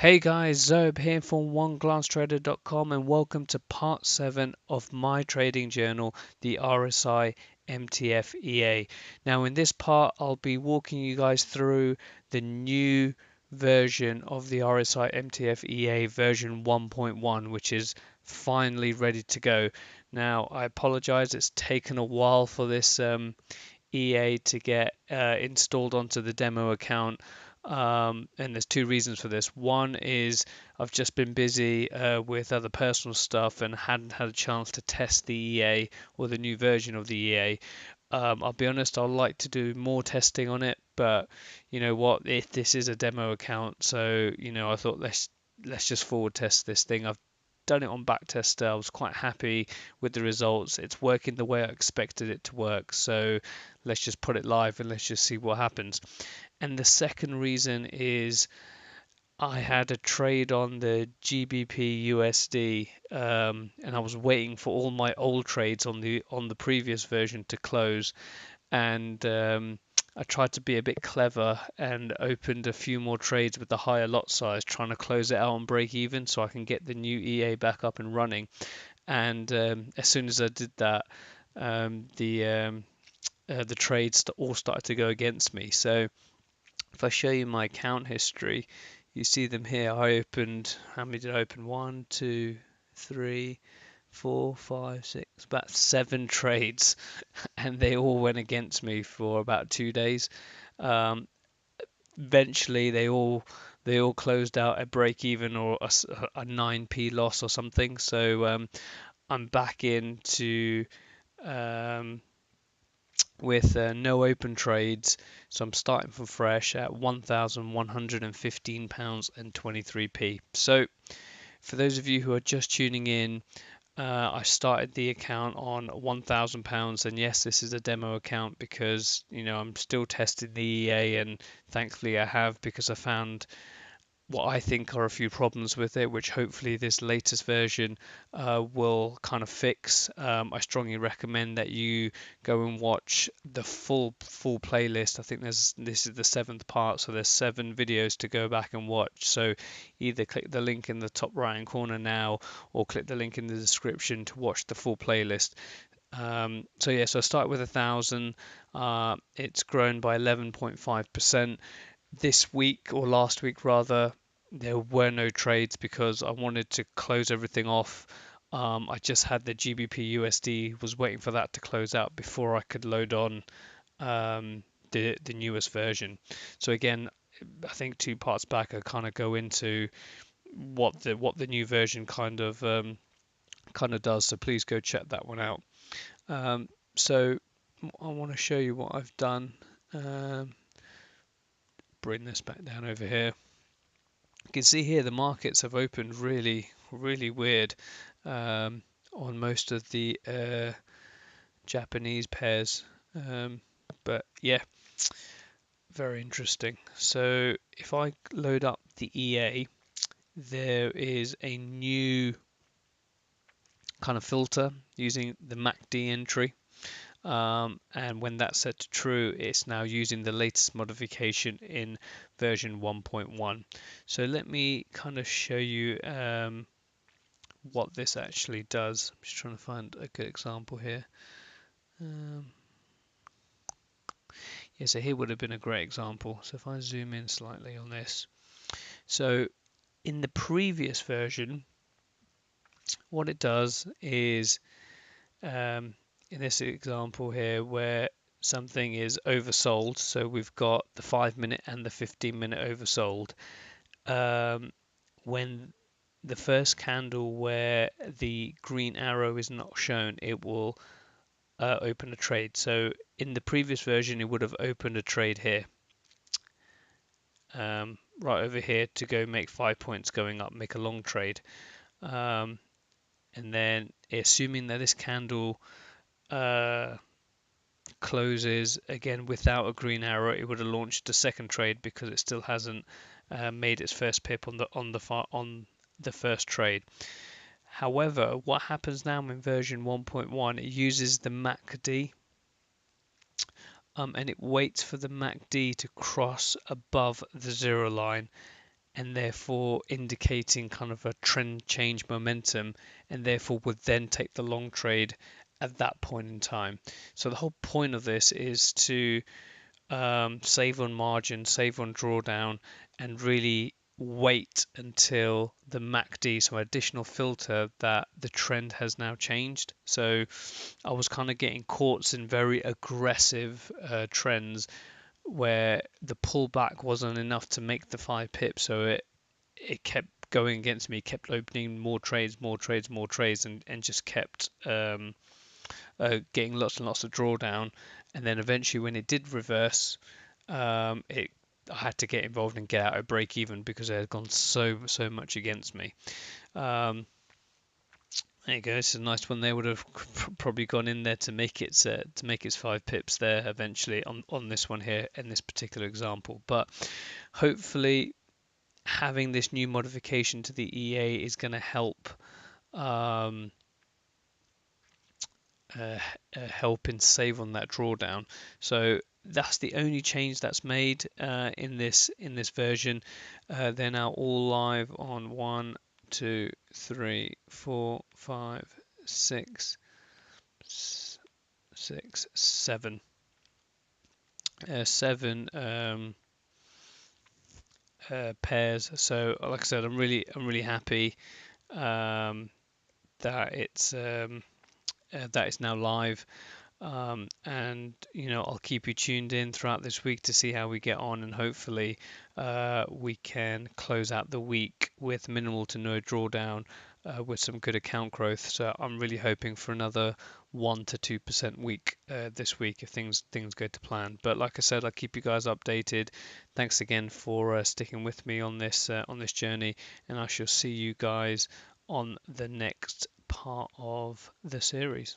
Hey guys, Zob here from OneGlanceTrader.com and welcome to part 7 of my trading journal, the RSI MTF EA. Now in this part I'll be walking you guys through the new version of the RSI MTF EA version 1.1, which is finally ready to go. Now I apologize, it's taken a while for this EA to get installed onto the demo account. And there's two reasons for this. One is I've just been busy with other personal stuff and hadn't had a chance to test the EA or the new version of the EA. I'll be honest, I'd like to do more testing on it, but you know what? If this is a demo account, so I thought let's just forward test this thing. I've done it on backtester. I was quite happy with the results. It's working the way I expected it to work. So let's just put it live and let's just see what happens. And the second reason is I had a trade on the GBP USD, and I was waiting for all my old trades on the previous version to close, and I tried to be a bit clever and opened a few more trades with the higher lot size, trying to close it out on break even so I can get the new EA back up and running. And as soon as I did that, the trades all started to go against me. So if I show you my account history, you see them here. I opened, how many did I open? 1, 2, 3, 4, 5, 6, about 7 trades, and they all went against me for about 2 days. Um, Eventually, they all closed out at break even or a 9p loss or something. So I'm back into um, with no open trades, so I'm starting from fresh at £1,115 and 23p. So for those of you who are just tuning in, I started the account on £1,000, and yes, this is a demo account because I'm still testing the EA, and thankfully I have, because I found what I think are a few problems with it, which hopefully this latest version will kind of fix. I strongly recommend that you go and watch the full playlist. I think this is the 7th part, so there's 7 videos to go back and watch. So either click the link in the top right hand corner now, or click the link in the description to watch the full playlist. So yeah, so I start with 1,000. It's grown by 11.5%. This week, or last week rather, there were no trades because I wanted to close everything off. I just had the GBP USD, was waiting for that to close out before I could load on the newest version. So again, I think 2 parts back I kind of go into what the new version kind of does. So please go check that one out. So I want to show you what I've done. Bring this back down over here. You can see here the markets have opened really, really weird on most of the Japanese pairs. But yeah, very interesting. So if I load up the EA, there is a new kind of filter using the MACD entry. And when that's set to true, it's now using the latest modification in version 1.1. So let me kind of show you what this actually does. I'm just trying to find a good example here. Yeah, so here would have been a great example. So if I zoom in slightly on this. So in the previous version, what it does is, in this example here, where something is oversold, so we've got the 5-minute and the 15-minute oversold. When the first candle where the green arrow is not shown, it will open a trade. So in the previous version, it would have opened a trade here, right over here, to go make 5 points going up, make a long trade. And then assuming that this candle closes again without a green arrow, it would have launched a second trade because it still hasn't made its first pip on the first trade. However, what happens now in version 1.1, it uses the MACD, and it waits for the MACD to cross above the 0 line, and therefore indicating kind of a trend change momentum, and therefore would then take the long trade at that point in time. So the whole point of this is to save on margin, save on drawdown, and really wait until the MACD, so additional filter, that the trend has now changed. So I was kind of getting caught in very aggressive trends where the pullback wasn't enough to make the 5 pips, so it kept going against me, kept opening more trades, more trades, more trades, and just kept getting lots and lots of drawdown. And then eventually, when it did reverse, it I had to get involved and get out of break even because it had gone so much against me. Um, there you go. It's a nice one. They would have probably gone in there to make its 5 pips there eventually on this one here in this particular example. But hopefully, having this new modification to the EA is going to help um, uh, help in save on that drawdown. So that's the only change that's made in this version. They're now all live on 1, 2, 3, 4, 5, 6, 7, 7 pairs. So like I said, I'm really happy that it's now live. And I'll keep you tuned in throughout this week to see how we get on, and hopefully we can close out the week with minimal to no drawdown with some good account growth. So I'm really hoping for another 1 to 2% week this week if things go to plan. But like I said, I'll keep you guys updated. Thanks again for sticking with me on this journey, and I shall see you guys on the next part of the series.